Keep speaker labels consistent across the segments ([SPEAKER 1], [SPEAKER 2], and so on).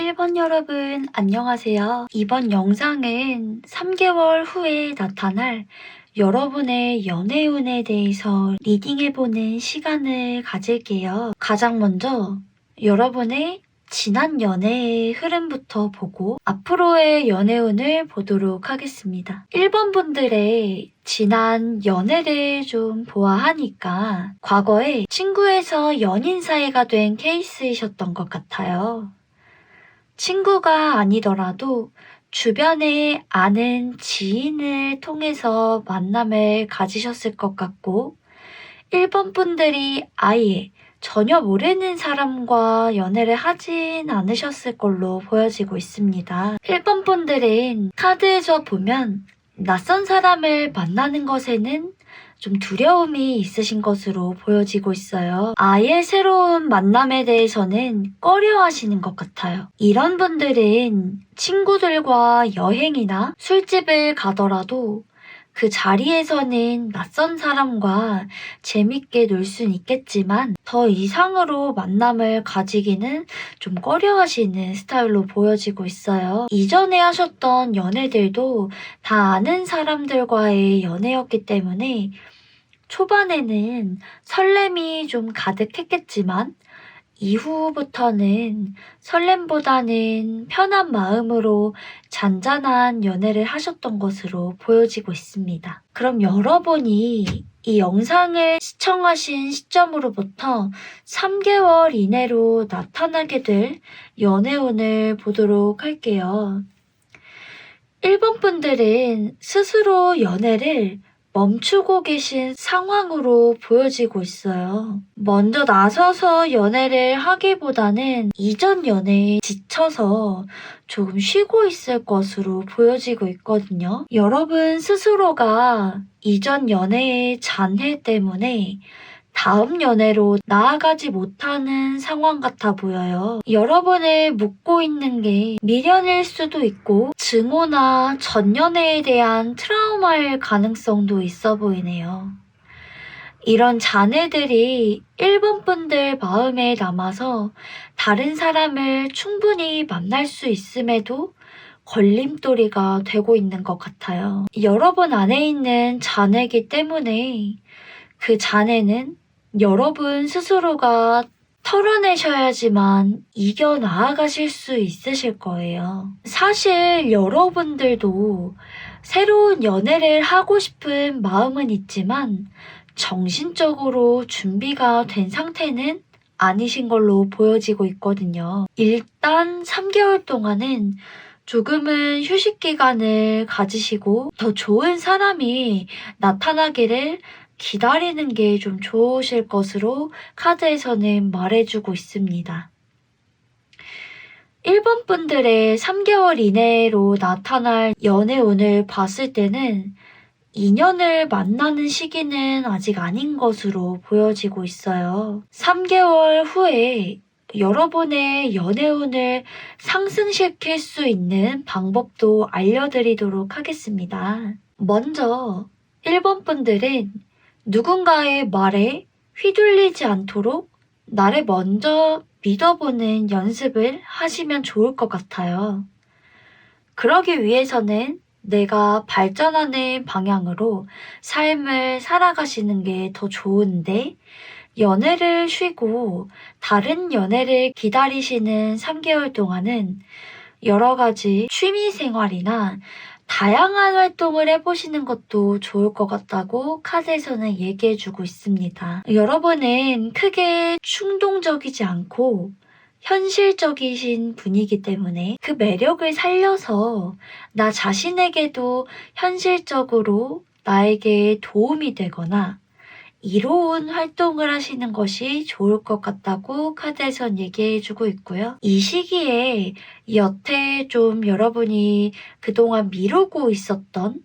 [SPEAKER 1] 1번 여러분 안녕하세요. 이번 영상은 3개월 후에 나타날 여러분의 연애운에 대해서 리딩해보는 시간을 가질게요. 가장 먼저 여러분의 지난 연애의 흐름부터 보고 앞으로의 연애운을 보도록 하겠습니다. 1번 분들의 지난 연애를 좀 보아하니까 과거에 친구에서 연인 사이가 된 케이스이셨던 것 같아요. 친구가 아니더라도 주변에 아는 지인을 통해서 만남을 가지셨을 것 같고 1번 분들이 아예 전혀 모르는 사람과 연애를 하진 않으셨을 걸로 보여지고 있습니다. 1번 분들은 카드에서 보면 낯선 사람을 만나는 것에는 좀 두려움이 있으신 것으로 보여지고 있어요. 아예 새로운 만남에 대해서는 꺼려 하시는 것 같아요. 이런 분들은 친구들과 여행이나 술집을 가더라도 그 자리에서는 낯선 사람과 재밌게 놀 순 있겠지만 더 이상으로 만남을 가지기는 좀 꺼려 하시는 스타일로 보여지고 있어요. 이전에 하셨던 연애들도 다 아는 사람들과의 연애였기 때문에 초반에는 설렘이 좀 가득했겠지만 이후부터는 설렘보다는 편한 마음으로 잔잔한 연애를 하셨던 것으로 보여지고 있습니다. 그럼 여러분이 이 영상을 시청하신 시점으로부터 3개월 이내로 나타나게 될 연애운을 보도록 할게요. 1번 분들은 스스로 연애를 멈추고 계신 상황으로 보여지고 있어요. 먼저 나서서 연애를 하기보다는 이전 연애에 지쳐서 조금 쉬고 있을 것으로 보여지고 있거든요. 여러분 스스로가 이전 연애의 잔해 때문에 다음 연애로 나아가지 못하는 상황 같아 보여요. 여러분을 묶고 있는 게 미련일 수도 있고 증오나 전 연애에 대한 트라우마일 가능성도 있어 보이네요. 이런 잔해들이 1번 분들 마음에 남아서 다른 사람을 충분히 만날 수 있음에도 걸림돌이가 되고 있는 것 같아요. 여러분 안에 있는 잔해이기 때문에 그 잔해는 여러분 스스로가 털어내셔야지만 이겨나아가실 수 있으실 거예요. 사실 여러분들도 새로운 연애를 하고 싶은 마음은 있지만 정신적으로 준비가 된 상태는 아니신 걸로 보여지고 있거든요. 일단 3개월 동안은 조금은 휴식 기간을 가지시고 더 좋은 사람이 나타나기를 기다리는 게 좀 좋으실 것으로 카드에서는 말해주고 있습니다. 1번 분들의 3개월 이내로 나타날 연애운을 봤을 때는 인연을 만나는 시기는 아직 아닌 것으로 보여지고 있어요. 3개월 후에 여러분의 연애운을 상승시킬 수 있는 방법도 알려드리도록 하겠습니다. 먼저 1번 분들은 누군가의 말에 휘둘리지 않도록 나를 먼저 믿어보는 연습을 하시면 좋을 것 같아요. 그러기 위해서는 내가 발전하는 방향으로 삶을 살아가시는 게 더 좋은데 연애를 쉬고 다른 연애를 기다리시는 3개월 동안은 여러 가지 취미 생활이나 다양한 활동을 해보시는 것도 좋을 것 같다고 카드에서는 얘기해주고 있습니다. 여러분은 크게 충동적이지 않고 현실적이신 분이기 때문에 그 매력을 살려서 나 자신에게도 현실적으로 나에게 도움이 되거나 이로운 활동을 하시는 것이 좋을 것 같다고 카드에선 얘기해주고 있고요. 이 시기에 여태 좀 여러분이 그동안 미루고 있었던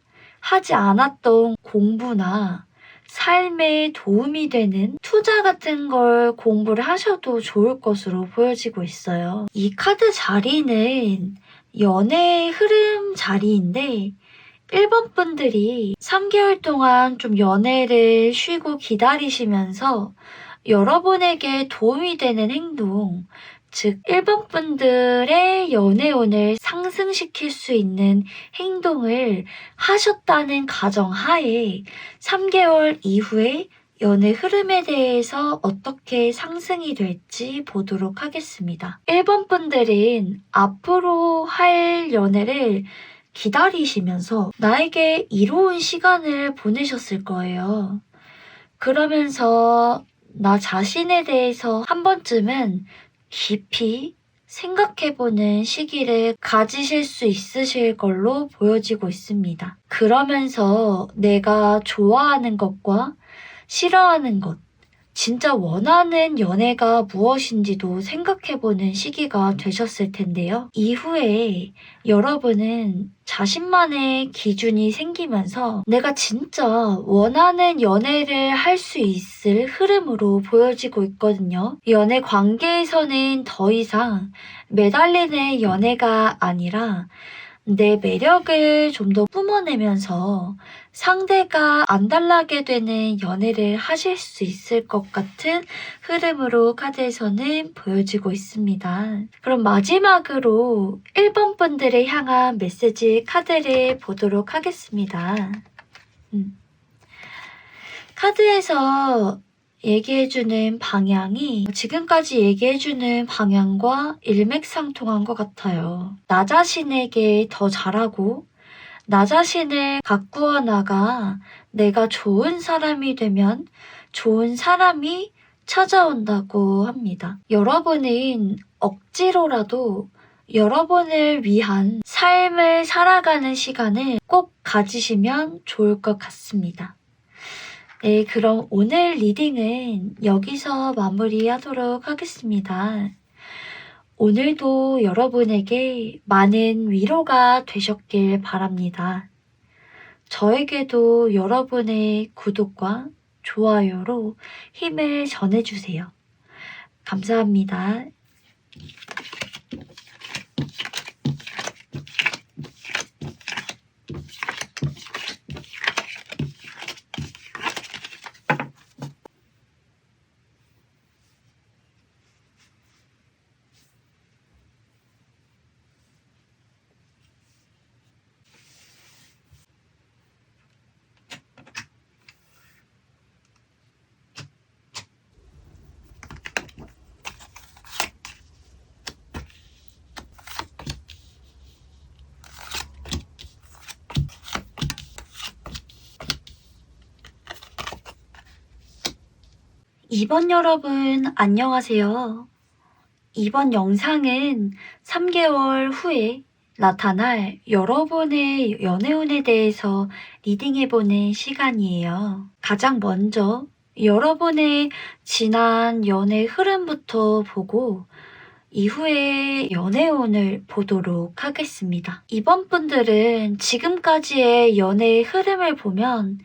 [SPEAKER 1] 하지 않았던 공부나 삶에 도움이 되는 투자 같은 걸 공부를 하셔도 좋을 것으로 보여지고 있어요. 이 카드 자리는 연애의 흐름 자리인데 1번 분들이 3개월 동안 좀 연애를 쉬고 기다리시면서 여러분에게 도움이 되는 행동, 즉 1번 분들의 연애운을 상승시킬 수 있는 행동을 하셨다는 가정하에 3개월 이후에 연애 흐름에 대해서 어떻게 상승이 될지 보도록 하겠습니다. 1번 분들은 앞으로 할 연애를 기다리시면서 나에게 이로운 시간을 보내셨을 거예요. 그러면서 나 자신에 대해서 한 번쯤은 깊이 생각해보는 시기를 가지실 수 있으실 걸로 보여지고 있습니다. 그러면서 내가 좋아하는 것과 싫어하는 것, 진짜 원하는 연애가 무엇인지도 생각해보는 시기가 되셨을 텐데요. 이후에 여러분은 자신만의 기준이 생기면서 내가 진짜 원하는 연애를 할 수 있을 흐름으로 보여지고 있거든요. 연애 관계에서는 더 이상 매달리는 연애가 아니라 내 매력을 좀 더 뿜어내면서 상대가 안달나게 되는 연애를 하실 수 있을 것 같은 흐름으로 카드에서는 보여지고 있습니다. 그럼 마지막으로 1번 분들을 향한 메시지 카드를 보도록 하겠습니다. 카드에서 얘기해주는 방향이 지금까지 얘기해주는 방향과 일맥상통한 것 같아요. 나 자신에게 더 잘하고 나 자신을 가꾸어 나가 내가 좋은 사람이 되면 좋은 사람이 찾아온다고 합니다. 여러분은 억지로라도 여러분을 위한 삶을 살아가는 시간을 꼭 가지시면 좋을 것 같습니다. 네, 그럼 오늘 리딩은 여기서 마무리하도록 하겠습니다. 오늘도 여러분에게 많은 위로가 되셨길 바랍니다. 저에게도 여러분의 구독과 좋아요로 힘을 전해주세요. 감사합니다. 이번 여러분 안녕하세요. 이번 영상은 3개월 후에 나타날 여러분의 연애운에 대해서 리딩해보는 시간이에요. 가장 먼저 여러분의 지난 연애 흐름부터 보고 이후에 연애운을 보도록 하겠습니다. 이번 분들은 지금까지의 연애의 흐름을 보면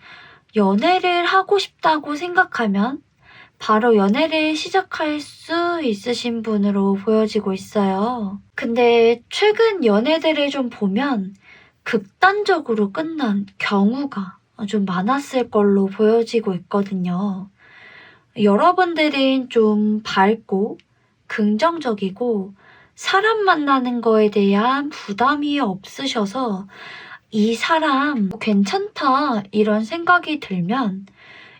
[SPEAKER 1] 연애를 하고 싶다고 생각하면 바로 연애를 시작할 수 있으신 분으로 보여지고 있어요. 근데 최근 연애들을 좀 보면 극단적으로 끝난 경우가 좀 많았을 걸로 보여지고 있거든요. 여러분들은 좀 밝고 긍정적이고 사람 만나는 거에 대한 부담이 없으셔서 이 사람 괜찮다 이런 생각이 들면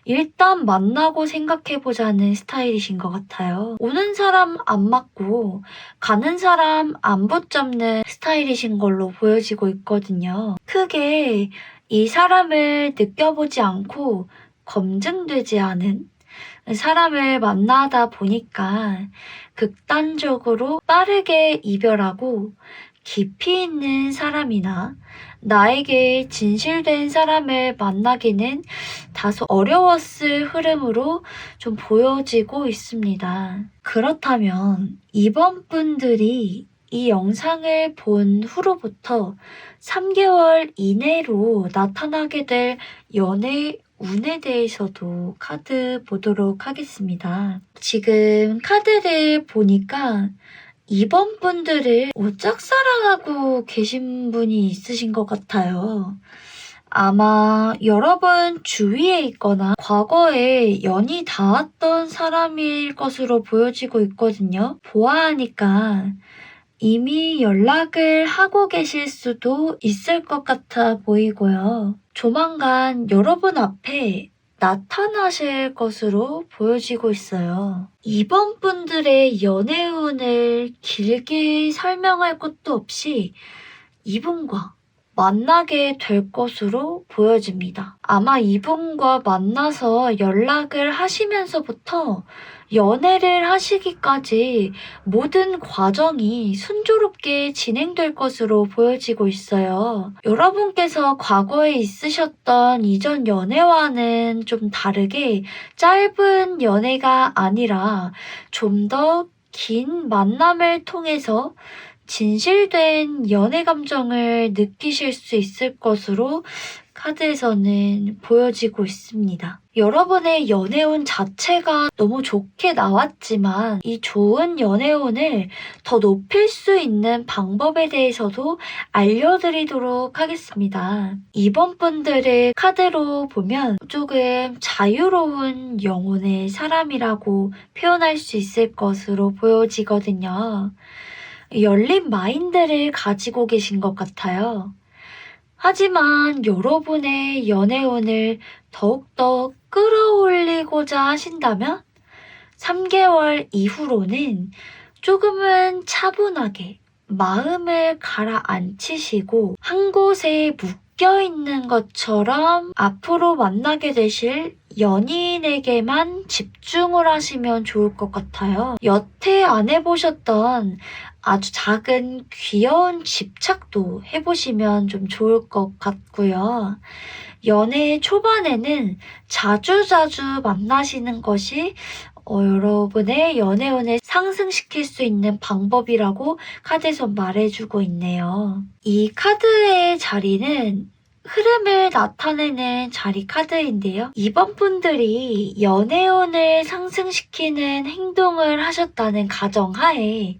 [SPEAKER 1] 일단 만나고 생각해보자는 스타일이신 것 같아요. 오는 사람 안 맞고 가는 사람 안 붙잡는 스타일이신 걸로 보여지고 있거든요. 크게 이 사람을 느껴보지 않고 검증되지 않은 사람을 만나다 보니까 극단적으로 빠르게 이별하고 깊이 있는 사람이나 나에게 진실된 사람을 만나기는 다소 어려웠을 흐름으로 좀 보여지고 있습니다. 그렇다면 이번 분들이 이 영상을 본 후로부터 3개월 이내로 나타나게 될 연애 운에 대해서도 카드 보도록 하겠습니다. 지금 카드를 보니까 이번 분들을 짝사랑하고 계신 분이 있으신 것 같아요. 아마 여러분 주위에 있거나 과거에 연이 닿았던 사람일 것으로 보여지고 있거든요. 보아하니까 이미 연락을 하고 계실 수도 있을 것 같아 보이고요. 조만간 여러분 앞에 나타나실 것으로 보여지고 있어요. 이번 분들의 연애운을 길게 설명할 것도 없이 이분과 만나게 될 것으로 보여집니다. 아마 이분과 만나서 연락을 하시면서부터 연애를 하시기까지 모든 과정이 순조롭게 진행될 것으로 보여지고 있어요. 여러분께서 과거에 있으셨던 이전 연애와는 좀 다르게 짧은 연애가 아니라 좀 더 긴 만남을 통해서 진실된 연애 감정을 느끼실 수 있을 것으로 카드에서는 보여지고 있습니다. 여러분의 연애운 자체가 너무 좋게 나왔지만 이 좋은 연애운을 더 높일 수 있는 방법에 대해서도 알려드리도록 하겠습니다. 이번 분들을 카드로 보면 조금 자유로운 영혼의 사람이라고 표현할 수 있을 것으로 보여지거든요. 열린 마인드를 가지고 계신 것 같아요. 하지만 여러분의 연애운을 더욱더 끌어올리고자 하신다면 3개월 이후로는 조금은 차분하게 마음을 가라앉히시고 한 곳에 묶여 있는 것처럼 앞으로 만나게 되실 연인에게만 집중을 하시면 좋을 것 같아요. 여태 안 해보셨던 아주 작은 귀여운 집착도 해보시면 좀 좋을 것 같고요. 연애 초반에는 자주자주 만나시는 것이 여러분의 연애운을 상승시킬 수 있는 방법이라고 카드에서 말해주고 있네요. 이 카드의 자리는 흐름을 나타내는 자리 카드인데요. 이번 분들이 연애운을 상승시키는 행동을 하셨다는 가정하에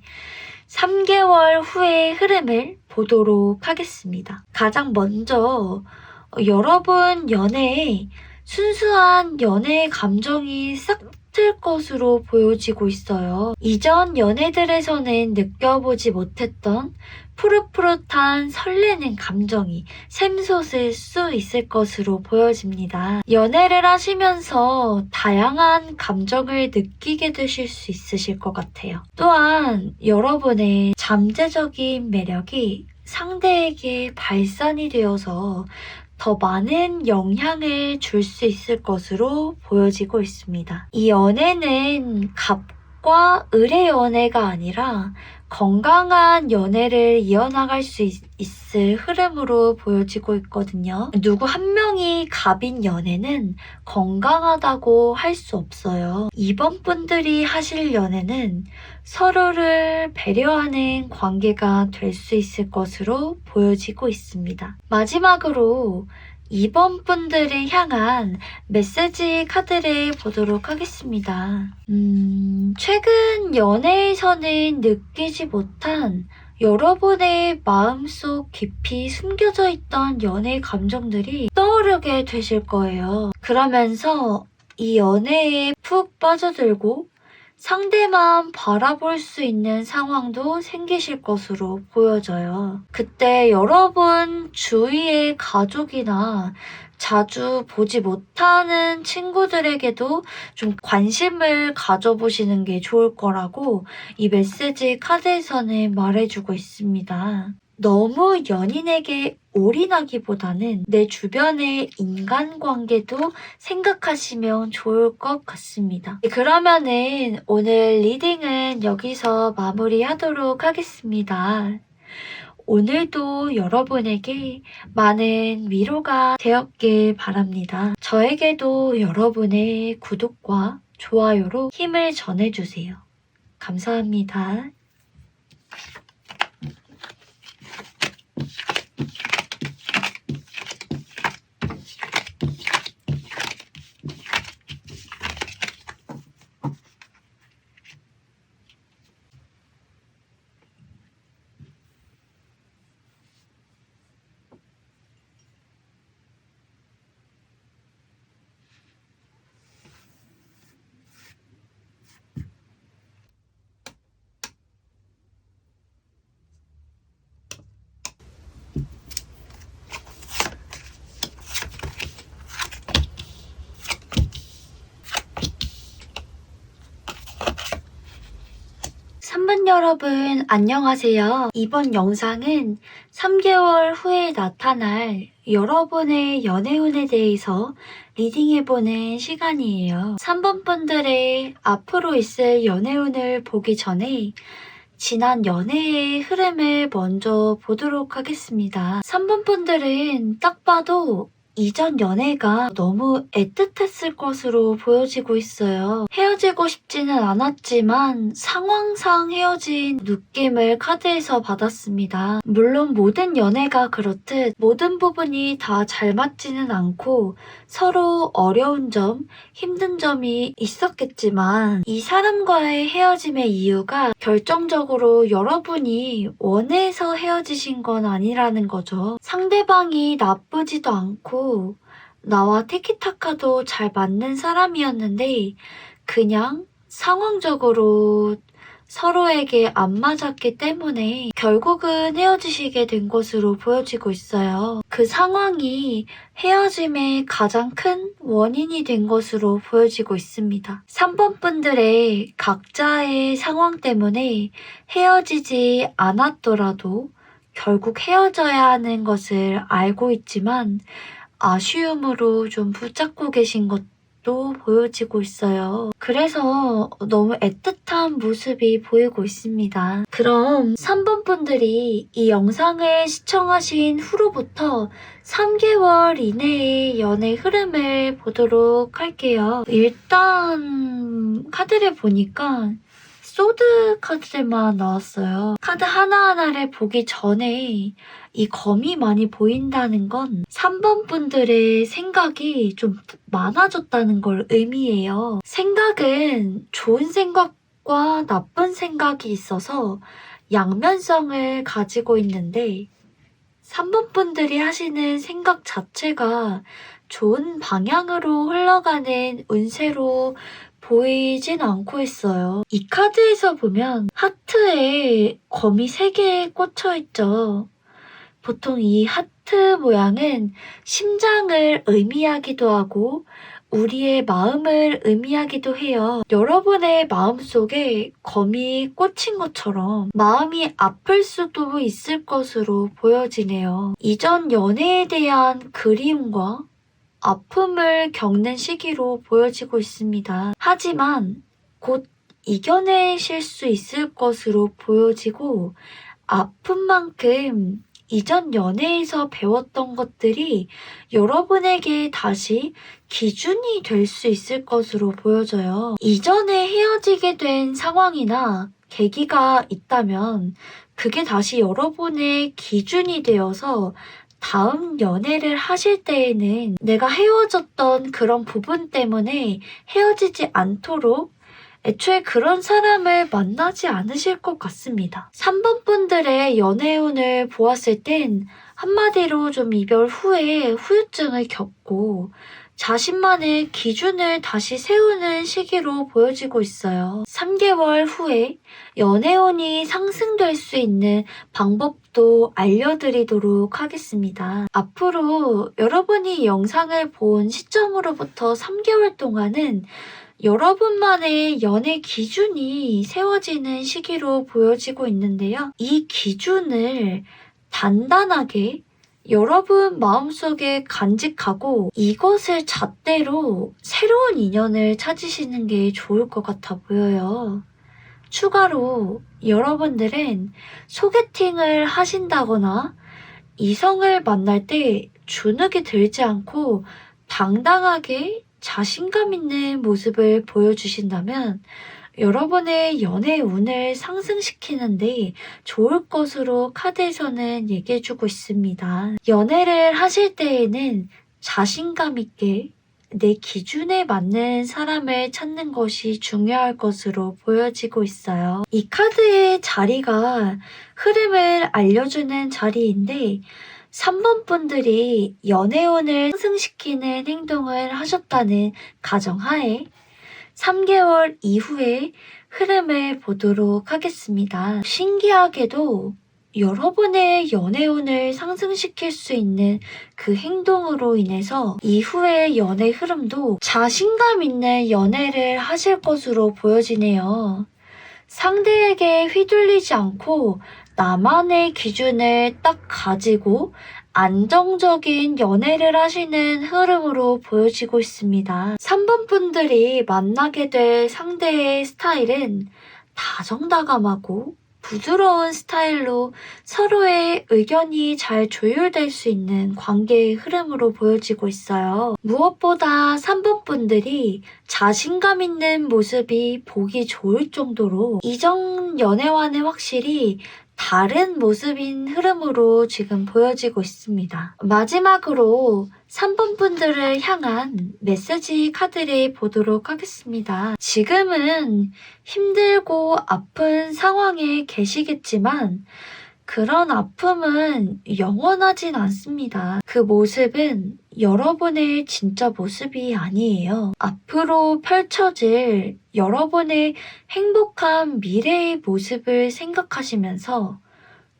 [SPEAKER 1] 3개월 후의 흐름을 보도록 하겠습니다. 가장 먼저 여러분 연애에 순수한 연애의 감정이 싹틀 것으로 보여지고 있어요. 이전 연애들에서는 느껴보지 못했던 푸릇푸릇한 설레는 감정이 샘솟을 수 있을 것으로 보여집니다. 연애를 하시면서 다양한 감정을 느끼게 되실 수 있으실 것 같아요. 또한 여러분의 잠재적인 매력이 상대에게 발산이 되어서 더 많은 영향을 줄 수 있을 것으로 보여지고 있습니다. 이 연애는 갑과 을의 연애가 아니라 건강한 연애를 이어나갈 수 있을 흐름으로 보여지고 있거든요. 누구 한 명이 갑인 연애는 건강하다고 할 수 없어요. 이번 분들이 하실 연애는 서로를 배려하는 관계가 될 수 있을 것으로 보여지고 있습니다. 마지막으로 이번 분들을 향한 메시지 카드를 보도록 하겠습니다. 최근 연애에서는 느끼지 못한 여러분의 마음속 깊이 숨겨져 있던 연애 감정들이 떠오르게 되실 거예요. 그러면서 이 연애에 푹 빠져들고 상대만 바라볼 수 있는 상황도 생기실 것으로 보여져요. 그때 여러분 주위의 가족이나 자주 보지 못하는 친구들에게도 좀 관심을 가져보시는 게 좋을 거라고 이 메시지 카드에서는 말해주고 있습니다. 너무 연인에게 올인하기보다는 내 주변의 인간관계도 생각하시면 좋을 것 같습니다. 그러면은 오늘 리딩은 여기서 마무리하도록 하겠습니다. 오늘도 여러분에게 많은 위로가 되었길 바랍니다. 저에게도 여러분의 구독과 좋아요로 힘을 전해주세요. 감사합니다. 시청 여러분 안녕하세요. 이번 영상은 3개월 후에 나타날 여러분의 연애운에 대해서 리딩해보는 시간이에요. 3번 분들의 앞으로 있을 연애운을 보기 전에 지난 연애의 흐름을 먼저 보도록 하겠습니다. 3번 분들은 딱 봐도 이전 연애가 너무 애틋했을 것으로 보여지고 있어요. 헤어지고 싶지는 않았지만 상황상 헤어진 느낌을 카드에서 받았습니다. 물론 모든 연애가 그렇듯 모든 부분이 다 잘 맞지는 않고 서로 어려운 점, 힘든 점이 있었겠지만 이 사람과의 헤어짐의 이유가 결정적으로 여러분이 원해서 헤어지신 건 아니라는 거죠. 상대방이 나쁘지도 않고 나와 티키타카도 잘 맞는 사람이었는데 그냥 상황적으로 서로에게 안 맞았기 때문에 결국은 헤어지시게 된 것으로 보여지고 있어요. 그 상황이 헤어짐의 가장 큰 원인이 된 것으로 보여지고 있습니다. 3번 분들의 각자의 상황 때문에 헤어지지 않았더라도 결국 헤어져야 하는 것을 알고 있지만 아쉬움으로 좀 붙잡고 계신 것도 보여지고 있어요. 그래서 너무 애틋한 모습이 보이고 있습니다. 그럼 3번 분들이 이 영상을 시청하신 후로부터 3개월 이내의 연애 흐름을 보도록 할게요. 일단 카드를 보니까 소드 카드들만 나왔어요. 카드 하나하나를 보기 전에 이 검이 많이 보인다는 건 3번 분들의 생각이 좀 많아졌다는 걸 의미해요. 생각은 좋은 생각과 나쁜 생각이 있어서 양면성을 가지고 있는데 3번 분들이 하시는 생각 자체가 좋은 방향으로 흘러가는 운세로 보이진 않고 있어요. 이 카드에서 보면 하트에 검이 3개 꽂혀 있죠. 보통 이 하트 모양은 심장을 의미하기도 하고 우리의 마음을 의미하기도 해요. 여러분의 마음속에 검이 꽂힌 것처럼 마음이 아플 수도 있을 것으로 보여지네요. 이전 연애에 대한 그리움과 아픔을 겪는 시기로 보여지고 있습니다. 하지만 곧 이겨내실 수 있을 것으로 보여지고 아픈 만큼 이전 연애에서 배웠던 것들이 여러분에게 다시 기준이 될 수 있을 것으로 보여져요. 이전에 헤어지게 된 상황이나 계기가 있다면 그게 다시 여러분의 기준이 되어서 다음 연애를 하실 때에는 내가 헤어졌던 그런 부분 때문에 헤어지지 않도록 애초에 그런 사람을 만나지 않으실 것 같습니다. 3번 분들의 연애운을 보았을 땐 한마디로 좀 이별 후에 후유증을 겪고 자신만의 기준을 다시 세우는 시기로 보여지고 있어요. 3개월 후에 연애운이 상승될 수 있는 방법도 알려드리도록 하겠습니다. 앞으로 여러분이 영상을 본 시점으로부터 3개월 동안은 여러분만의 연애 기준이 세워지는 시기로 보여지고 있는데요. 이 기준을 단단하게 여러분 마음속에 간직하고 이것을 잣대로 새로운 인연을 찾으시는 게 좋을 것 같아 보여요. 추가로 여러분들은 소개팅을 하신다거나 이성을 만날 때 주눅이 들지 않고 당당하게 자신감 있는 모습을 보여주신다면 여러분의 연애 운을 상승시키는데 좋을 것으로 카드에서는 얘기해주고 있습니다. 연애를 하실 때에는 자신감 있게 내 기준에 맞는 사람을 찾는 것이 중요할 것으로 보여지고 있어요. 이 카드의 자리가 흐름을 알려주는 자리인데 3번 분들이 연애운을 상승시키는 행동을 하셨다는 가정하에 3개월 이후의 흐름을 보도록 하겠습니다. 신기하게도 여러분의 연애운을 상승시킬 수 있는 그 행동으로 인해서 이후의 연애 흐름도 자신감 있는 연애를 하실 것으로 보여지네요. 상대에게 휘둘리지 않고 나만의 기준을 딱 가지고 안정적인 연애를 하시는 흐름으로 보여지고 있습니다. 3번 분들이 만나게 될 상대의 스타일은 다정다감하고 부드러운 스타일로 서로의 의견이 잘 조율될 수 있는 관계의 흐름으로 보여지고 있어요. 무엇보다 3번 분들이 자신감 있는 모습이 보기 좋을 정도로 이전 연애와는 확실히 다른 모습인 흐름으로 지금 보여지고 있습니다. 마지막으로 3번 분들을 향한 메시지 카드를 보도록 하겠습니다. 지금은 힘들고 아픈 상황에 계시겠지만 그런 아픔은 영원하진 않습니다. 그 모습은 여러분의 진짜 모습이 아니에요. 앞으로 펼쳐질 여러분의 행복한 미래의 모습을 생각하시면서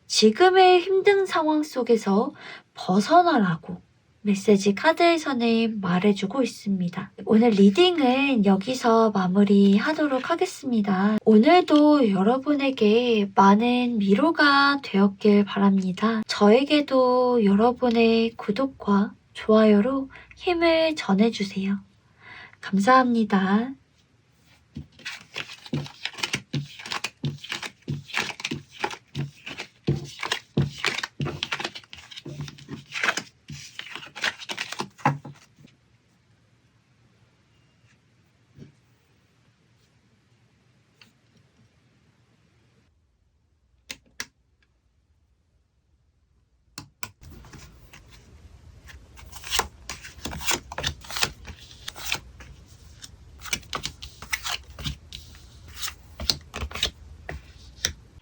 [SPEAKER 1] 지금의 힘든 상황 속에서 벗어나라고 메시지 카드에서는 말해주고 있습니다. 오늘 리딩은 여기서 마무리하도록 하겠습니다. 오늘도 여러분에게 많은 위로가 되었길 바랍니다. 저에게도 여러분의 구독과 좋아요로 힘을 전해주세요. 감사합니다.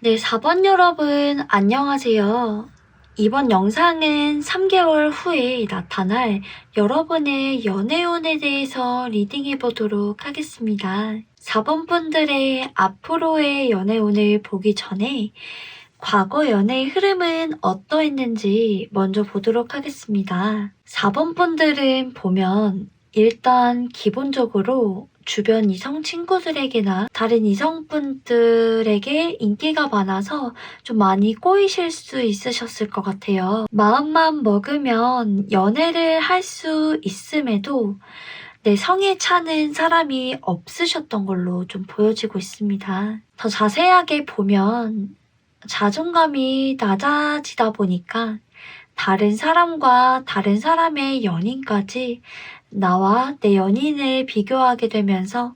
[SPEAKER 1] 네, 4번 여러분 안녕하세요. 이번 영상은 3개월 후에 나타날 여러분의 연애운에 대해서 리딩해 보도록 하겠습니다. 4번 분들의 앞으로의 연애운을 보기 전에 과거 연애의 흐름은 어떠했는지 먼저 보도록 하겠습니다. 4번 분들은 보면 일단 기본적으로 주변 이성 친구들에게나 다른 이성분들에게 인기가 많아서 좀 많이 꼬이실 수 있으셨을 것 같아요. 마음만 먹으면 연애를 할 수 있음에도 내 성에 차는 사람이 없으셨던 걸로 좀 보여지고 있습니다. 더 자세하게 보면 자존감이 낮아지다 보니까 다른 사람과 다른 사람의 연인까지 나와 내 연인을 비교하게 되면서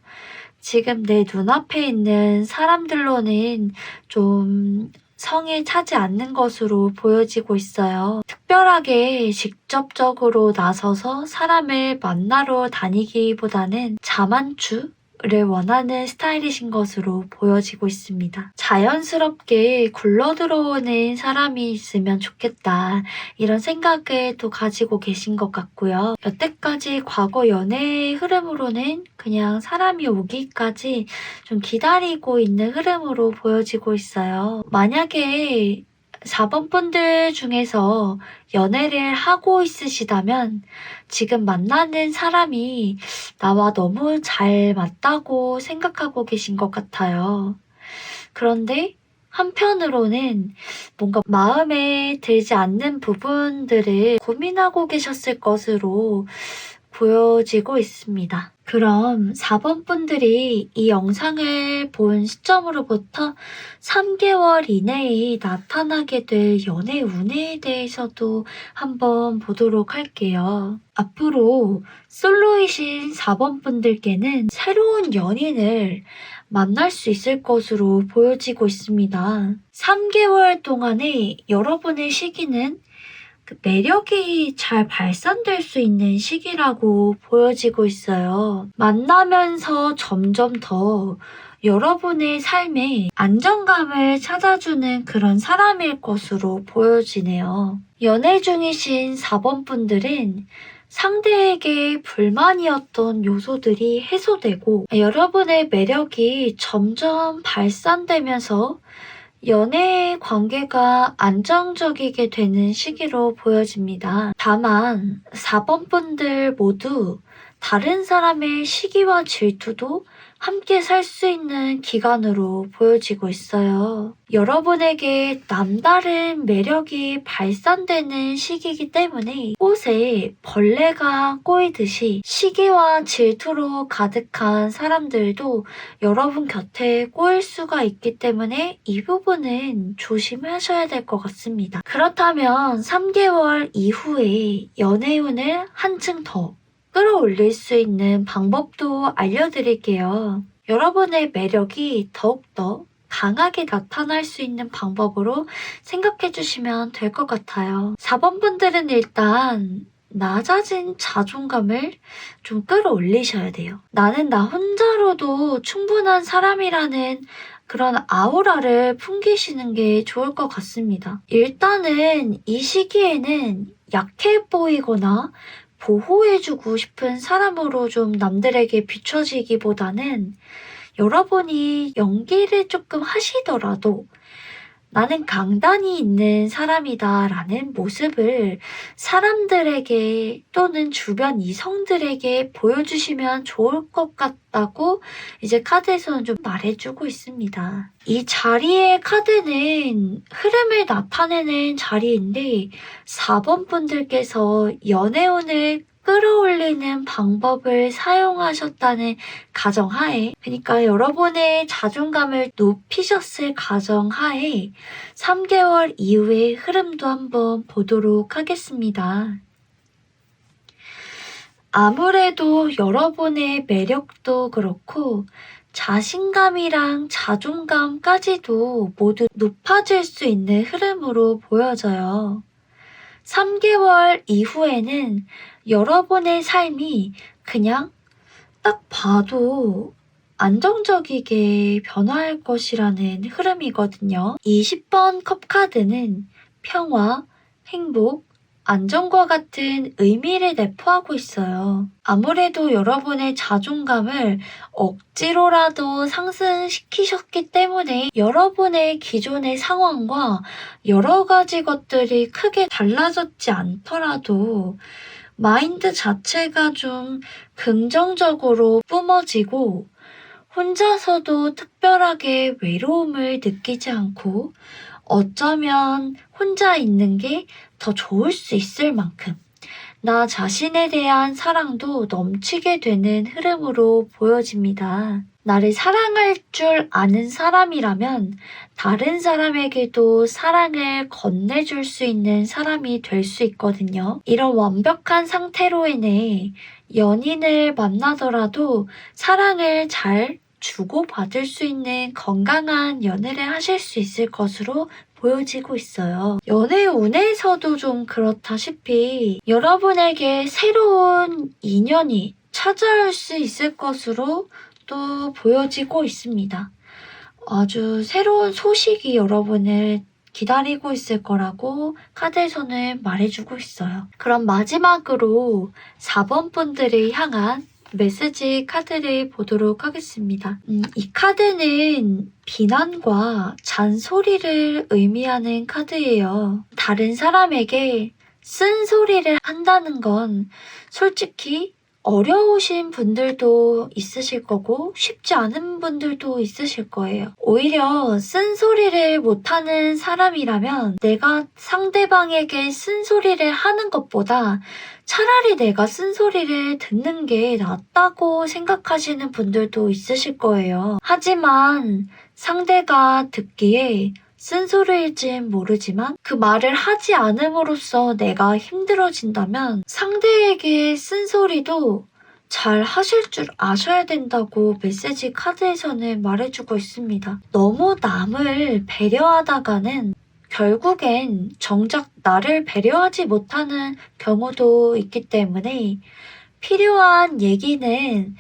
[SPEAKER 1] 지금 내 눈앞에 있는 사람들로는 좀 성에 차지 않는 것으로 보여지고 있어요. 특별하게 직접적으로 나서서 사람을 만나러 다니기보다는 자만추? 를 원하는 스타일이신 것으로 보여지고 있습니다. 자연스럽게 굴러들어오는 사람이 있으면 좋겠다 이런 생각을 또 가지고 계신 것 같고요. 여태까지 과거 연애의 흐름으로는 그냥 사람이 오기까지 좀 기다리고 있는 흐름으로 보여지고 있어요. 만약에 4번 분들 중에서 연애를 하고 있으시다면 지금 만나는 사람이 나와 너무 잘 맞다고 생각하고 계신 것 같아요. 그런데 한편으로는 뭔가 마음에 들지 않는 부분들을 고민하고 계셨을 것으로 보여지고 있습니다. 그럼 4번 분들이 이 영상을 본 시점으로부터 3개월 이내에 나타나게 될 연애 운에 대해서도 한번 보도록 할게요. 앞으로 솔로이신 4번 분들께는 새로운 연인을 만날 수 있을 것으로 보여지고 있습니다. 3개월 동안의 여러분의 시기는 매력이 잘 발산될 수 있는 시기라고 보여지고 있어요. 만나면서 점점 더 여러분의 삶에 안정감을 찾아주는 그런 사람일 것으로 보여지네요. 연애 중이신 4번 분들은 상대에게 불만이었던 요소들이 해소되고 여러분의 매력이 점점 발산되면서 연애 관계가 안정적이게 되는 시기로 보여집니다. 다만 4번 분들 모두 다른 사람의 시기와 질투도 함께 살 수 있는 기간으로 보여지고 있어요. 여러분에게 남다른 매력이 발산되는 시기이기 때문에 꽃에 벌레가 꼬이듯이 시기와 질투로 가득한 사람들도 여러분 곁에 꼬일 수가 있기 때문에 이 부분은 조심하셔야 될 것 같습니다. 그렇다면 3개월 이후에 연애운을 한층 더 끌어올릴 수 있는 방법도 알려드릴게요. 여러분의 매력이 더욱더 강하게 나타날 수 있는 방법으로 생각해 주시면 될 것 같아요. 4번 분들은 일단 낮아진 자존감을 좀 끌어올리셔야 돼요. 나는 나 혼자로도 충분한 사람이라는 그런 아우라를 풍기시는 게 좋을 것 같습니다. 일단은 이 시기에는 약해 보이거나 보호해주고 싶은 사람으로 좀 남들에게 비춰지기보다는 여러분이 연기를 조금 하시더라도 나는 강단이 있는 사람이다 라는 모습을 사람들에게 또는 주변 이성들에게 보여주시면 좋을 것 같다고 이제 카드에서는 좀 말해주고 있습니다. 이 자리의 카드는 흐름을 나타내는 자리인데 4번 분들께서 연애운을 끌어올리는 방법을 사용하셨다는 가정하에, 그러니까 여러분의 자존감을 높이셨을 가정하에 3개월 이후의 흐름도 한번 보도록 하겠습니다. 아무래도 여러분의 매력도 그렇고 자신감이랑 자존감까지도 모두 높아질 수 있는 흐름으로 보여져요. 3개월 이후에는 여러분의 삶이 그냥 딱 봐도 안정적이게 변화할 것이라는 흐름이거든요. 20번 컵 카드는 평화, 행복, 안정과 같은 의미를 내포하고 있어요. 아무래도 여러분의 자존감을 억지로라도 상승시키셨기 때문에 여러분의 기존의 상황과 여러 가지 것들이 크게 달라졌지 않더라도 마인드 자체가 좀 긍정적으로 뿜어지고 혼자서도 특별하게 외로움을 느끼지 않고 어쩌면 혼자 있는 게 더 좋을 수 있을 만큼 나 자신에 대한 사랑도 넘치게 되는 흐름으로 보여집니다. 나를 사랑할 줄 아는 사람이라면 다른 사람에게도 사랑을 건네줄 수 있는 사람이 될 수 있거든요. 이런 완벽한 상태로 인해 연인을 만나더라도 사랑을 잘 주고받을 수 있는 건강한 연애를 하실 수 있을 것으로 보여지고 있어요. 연애 운에서도 좀 그렇다시피 여러분에게 새로운 인연이 찾아올 수 있을 것으로 또 보여지고 있습니다. 아주 새로운 소식이 여러분을 기다리고 있을 거라고 카드에서는 말해주고 있어요. 그럼 마지막으로 4번 분들을 향한 메시지 카드를 보도록 하겠습니다. 이 카드는 비난과 잔소리를 의미하는 카드예요. 다른 사람에게 쓴소리를 한다는 건 솔직히 어려우신 분들도 있으실 거고 쉽지 않은 분들도 있으실 거예요. 오히려 쓴소리를 못하는 사람이라면 내가 상대방에게 쓴소리를 하는 것보다 차라리 내가 쓴소리를 듣는 게 낫다고 생각하시는 분들도 있으실 거예요. 하지만 상대가 듣기에 쓴소리일진 모르지만 그 말을 하지 않음으로써 내가 힘들어진다면 상대에게 쓴소리도 잘 하실 줄 아셔야 된다고 메시지 카드에서는 말해주고 있습니다. 너무 남을 배려하다가는 결국엔 정작 나를 배려하지 못하는 경우도 있기 때문에 필요한 얘기는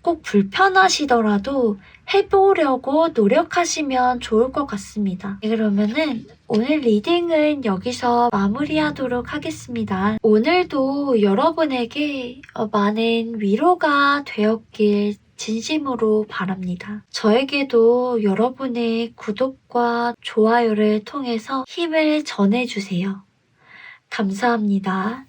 [SPEAKER 1] 꼭 불편하시더라도 해보려고 노력하시면 좋을 것 같습니다. 그러면은 오늘 리딩은 여기서 마무리하도록 하겠습니다. 오늘도 여러분에게 많은 위로가 되었길 진심으로 바랍니다. 저에게도 여러분의 구독과 좋아요를 통해서 힘을 전해주세요. 감사합니다.